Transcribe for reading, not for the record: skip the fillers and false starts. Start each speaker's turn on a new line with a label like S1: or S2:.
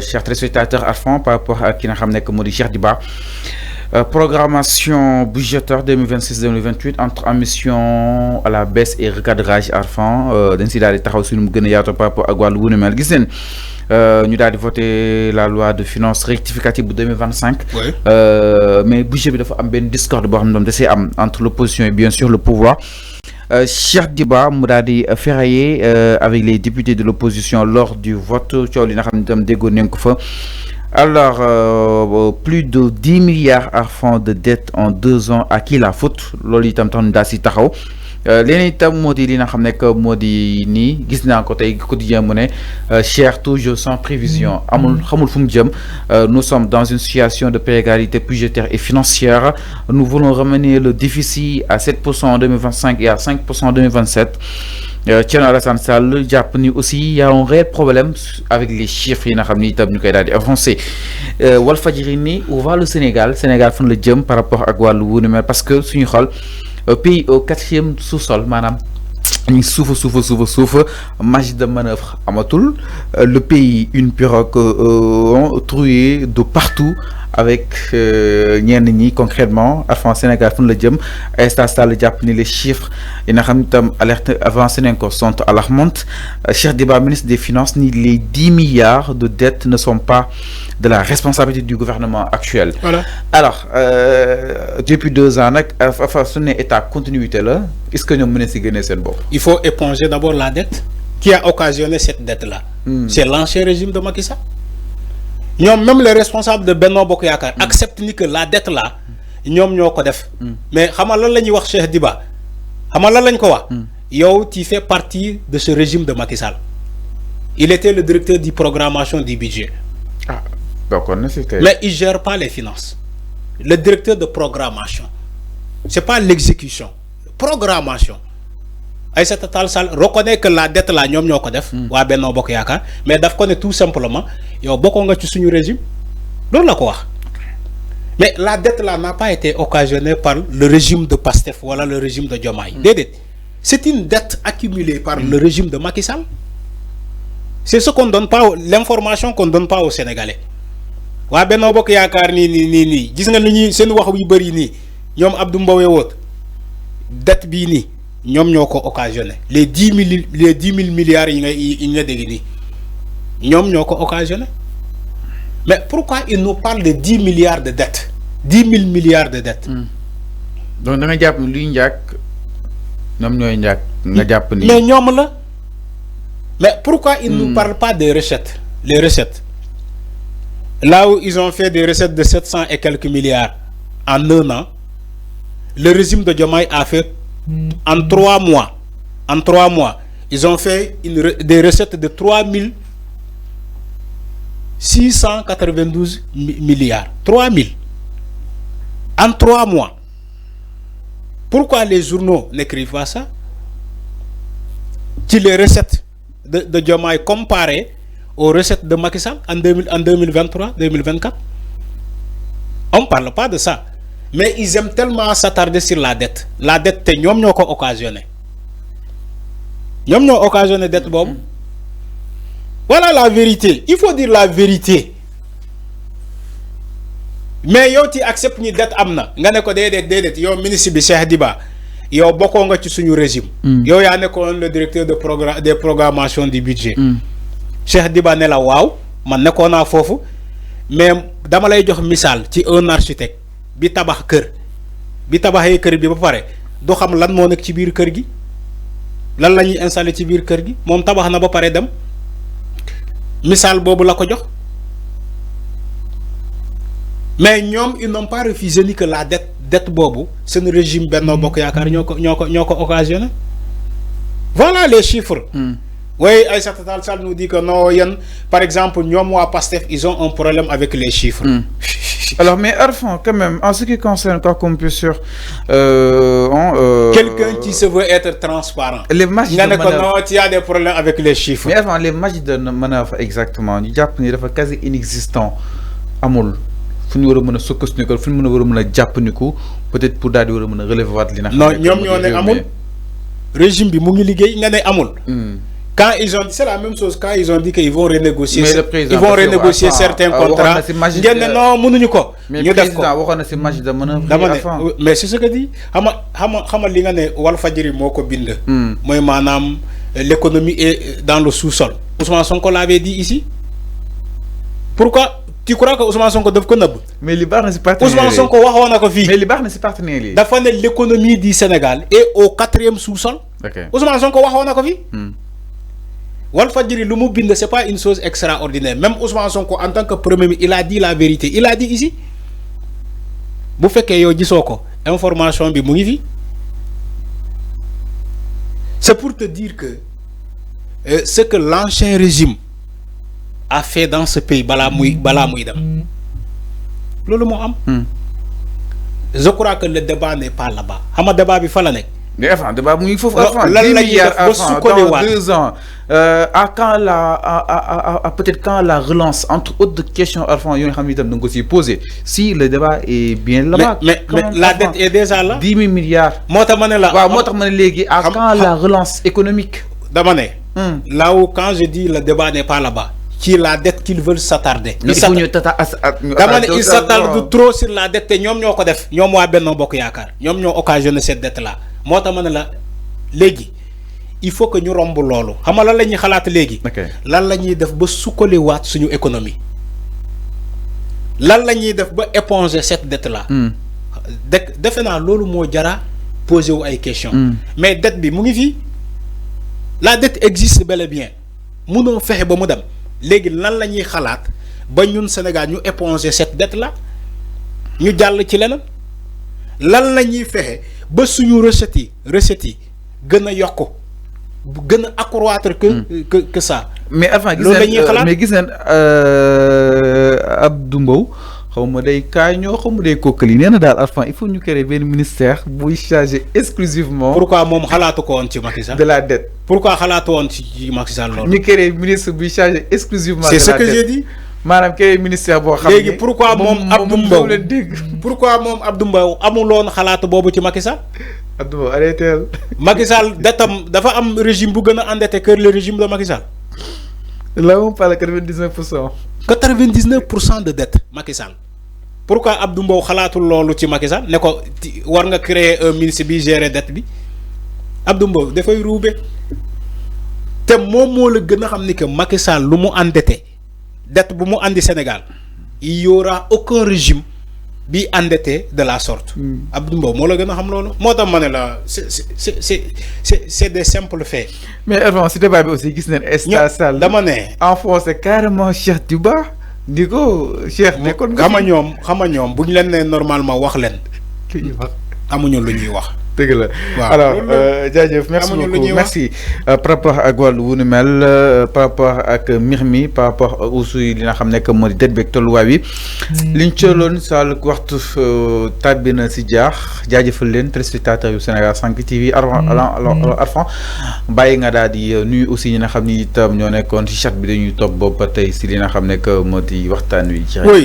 S1: chers téléspectateurs Arfan par rapport à ki nga xam ne que moo di Cheikh Diba programmation budgétaire 2026-2028 entre ambition à la baisse et recadrage Arfan dañ si daal di taxaw si nu mu gën a yaatu par rapport ak wàllu wu ni mel gis neen ñu daal di voter la loi de finances rectificative bu 2025. Mais budget bi dafa am benn discorde boo xam ne da see am entre l'opposition et bien sûr le pouvoir. Cheikh Diba mu daal di ferrailler avec les députés de l'opposition lors du vote coow li nga xam ne itam déggoon nañ ko fa. Alors plus de 10 milliards Arfan de dette en 2 ans, à qui la faute loolu itam tax ñu daal si taxaw leneen itam moo di li nga xam ne que moo di nii gis naa ko tey quotidien mu ne cher toujours sans prévision amul xamul fu mu jëm. Nous sommes dans une situation de précarité budgétaire et financière. Nous voulons ramener le déficit à 7% en 2025 et à 5% en 2027. Thierno Alassane Sall jàpp ni aussi il y a un réel problème avec les chiffres yi nga xam ni itam ñu koy daal di avancé. Walfadjri ni où va le Sénégal fan la jëm par rapport ak wàllu wu ni mel parce que suñu xool pays au 4e sous-sol maanaam ñu suufa marge de manœuvre amatul. Le pays une pirogue trouée de partout avec ñenn ñi concrètement Arfan Sénégal fan la jëm Aïssata Tall jàpp ni les chiffres yi nga xam itam alerte avancé nañ ko sont alarmantes. Cheikh Diba ministre des Finances ni les 10 milliards de dettes ne sont pas de la responsabilité du gouvernement actuel. Voilà. Alors depuis 2 ans nag fa su ne état continuité là est-ce que ñoom mën na si génnee seen bopp.
S2: Il faut éponger d'abord la dette. Qui a occasionné cette dette là. C'est l'ancien régime de Macky Sall. Même les responsables de Benno Bokk Yaakaar acceptent que la dette là ñoom ñoo ko def. Mais xam nga lan la ñuy wax Cheikh Diba xam nga lan lañ ko wax. Yow tu fais partie de ce régime de Macky Sall. Il était le directeur de programmation du budget.
S1: Ah donc on
S2: mais il gère pas les finances. Le directeur de programmation c'est pas l'exécution programmation. Aïssata Tall Sall reconnaît que la dette là ñoom ñoo ko def. waa Benno Bokk Yaakaar mais daf ko ne tout simplement yow bokkoo nga ci suñu régime loolu la ko wax. Mais la dette là n'a pas été occasionnée par le régime de Pastef wala le régime de Diomaye. Déedéet c'est une dette accumulée par le régime de Macky Sall. C'est ce qu'on donne pas l'information qu'on donne pas aux Sénégalais. waa Benno Bokk Yaakaar nii gis nga ni ñuy seen wax yu bëri nii ñoom Abdou Mbowe woot dette bii nii. ñoom ñoo ko occasionné les 10 000 milliards yi nga dégg nii ñoom ñoo ko occasionné. Mais pourquoi il nous parle de 10 milliards de dettes 10 000 milliards de dettes.
S1: Donc da nga jàpp ni luy njàkk ñoom ñooy njàkk nga jàpp ni.
S2: Mais ñoom la mais pourquoi il nous parle pas des recettes les recettes là où ils ont fait des recettes de 700 et quelques milliards en 1 an le régime de Diomaye a fait. En 3 mois, ils ont fait des recettes de 3692 milliards. 3000 en 3 mois. Pourquoi les journaux n'écrivent pas ça? Si les recettes de Diomaye comparées aux recettes de Macky Sall en 2023-2024, on ne parle pas de ça. Mais ils aiment tellement s'attarder sur la dette. La dette, c'est ñoom ñoo ko occasionné. Ñoom ñoo occasionné dette boobu. Voilà la vérité. Il faut dire la vérité. Mais yow tu acceptes ni dette am na nga ne ko déedéet yow ministre bi Cheikh Diba yow bokkoo nga ci suñu régime. Yow yaa nekkoon le directeur de des programmations du budget. Cheikh Diba ne la waaw man nekkoon naa foofu mais dama lay jox misaal ci un architecte. Bi tabax kër bi tabaxee kër bi ba pare du xam lan moo nekk ci biir kër gi lan la ñuy installé ci biir kër gi moom tabax na ba pare dem misaal boobu la ko jox mais ñoom ils n'ont pas refusé ni que la dette boobu seen régime Benno Bokk Yaakaar ñoo ko occasionné. Voilà les chiffres. Oui, Aïssata Tall Sall nous dit que non, par exemple, nous, Pastef, ils ont un problème avec les chiffres.
S1: Alors, mais Arfan, quand même, en ce qui concerne, quoi qu'on puisse sur...
S2: quelqu'un qui se veut être transparent.
S1: Les marges de manœuvre...
S2: Non, tu as des problèmes avec les chiffres.
S1: Mais Arfan, les marges de manœuvre, exactement, du Japon, il est quasi inexistant. Amoul. Fu ñu war a mën a sukkandiku fu ñu war a mën a jàppandiku peut-être pour daal di relever waat li na.
S2: Non ñoom ñoo ne amul régime bi mu ngi liggéey nga ne amul. Quand ils ont dit, c'est la même chose, quand ils ont dit qu'ils vont renégocier,
S1: ils
S2: vont renégocier certains contrats. Non, mënuñu ko.
S1: Mais le président waxoon na ci marge de manœuvre.
S2: Mais c'est ce que dit. Xama li nga ne Walfadjri moko bind. Moy manam l'économie est dans le sous-sol. Ousmane Sonko l'avait dit ici. Pourquoi tu crois que Ousmane Sonko daf ko neub?
S1: Mais li baax na ci partenaire.
S2: Ousmane Sonko waxoon na ko fi.
S1: Mais li baax na ci partenaire yi.
S2: Dafa ne l'économie du Sénégal est au 4e sous-sol. Ousmane Sonko waxoon na ko fi. Walfadjri lu mu bind c'est pas une chose extraordinaire. Même Ousmane Sonko en tant que premier ministre, il a dit la vérité. Il a dit ici. Bu fekkee yow gisoo ko information bi mu ngi fi. C'est pour te dire que ce que l'ancien régime a fait dans ce pays bala muy dem. Lolu mo am. Je crois que le débat n'est pas là-bas. Xam nga débat bi fa la nek.
S1: Mais enfin, débat muy fofu enfin 10 milliards dans 2 ans. À quand peut-être quand la relance entre autres questions enfin yo xam itam donc aussi poser si le débat est bien là-bas.
S2: Mais la dette est déjà là.
S1: 10 milliards.
S2: Motax mané la.
S1: Waaw motax mané légui à quand la relance économique.
S2: Dama né. Là où quand je dis le débat n'est pas là-bas, qui la dette qu'ils veulent s'attarder. Ils s'attardent trop sur la dette. Ñom ñoko def. Ñom wa Benno Bokk Yaakaar. Ñom ñoo occasionné cette dette là. Motax mané la légui il faut que ñu romb lolu. Xam nga lan lañuy xalaat légui. Lan lañuy def ba sukkali waat suñu économie. Lan lañuy def ba éponger cette dette là. Defe naa lolu mo jara poser wu ay questions. Mais dette bi mu ngi fi. La dette existe bel et bien. Mënoo fexe ba mu dem. Légui lan lañuy xalaat ba ñun Sénégal ñu éponger cette dette là. Ñu jall ci leneen. Lan lañuy fexe ba suñu recettes yi gëna yokku. Gëna accroître que ça.
S1: Mais avant mais gis ngeen Abdou Mbow xawma day kañoo xawma day kokkali néna dal enfin il faut ñu créer ben ministère buy chargé exclusivement.
S2: Pourquoi mom xalaatu ko won ci Macky Sall
S1: de la dette.
S2: Pourquoi xalaatu won ci Macky Sall loolu.
S1: ñu créer ministre buy chargé exclusivement de la dette.
S2: C'est ce que j'ai dit.
S1: Manam créer ministère bo xam
S2: légui pourquoi mom Abdou Mbow pourquoi mom Abdou Mbow amuloon xalaatu bobu ci Macky Sall.
S1: Abdou Mbow arrêté.
S2: Macky Sall datam dafa am régime bu gëna endetté que le régime de Macky Sall.
S1: Là on parle 99%.
S2: 99% de dette Macky Sall. Pourquoi Abdou Mbow xalaatul lolu ci Macky Sall ne ko war nga créer un ministre bi gérer dette bi Abdou Mbow da fay roubé té mom mo la gëna xam ni que Macky Sall lu mu endetté dette bu mu andi Sénégal il y aura aucun régime bi endetté de la sorte. Abdou Mbow mo la gëna xam lolu motax mané la c'est des simples faits.
S1: Mais avant ce débat bi aussi gis nañ Esta Sall
S2: dama né
S1: enfoncé carrément Cheikh Touba diko Cheikh ne kon
S2: xama ñom buñ leen né normalement wax leen amuñu lu ñuy wax.
S1: dëgg la alors jaajëf merci beaucoup merci par rapport ak wàllu wu ni mel par rapport ak mbir mi par rapport aussi li nga xam ne que moo di dette beeg tolluwaay bi liñ cëloon sal waxtu tàbbi na si jaax jaajëfal leen téléspectateurs yu Sénégal 5 TV Arfan bàyyi nga daal di nuyu aussi ñi nga xam ni itam ñoo nekkoon si chat bi dañuy topp boobu ba tey si li nga xam ne que moo di waxtaan wi.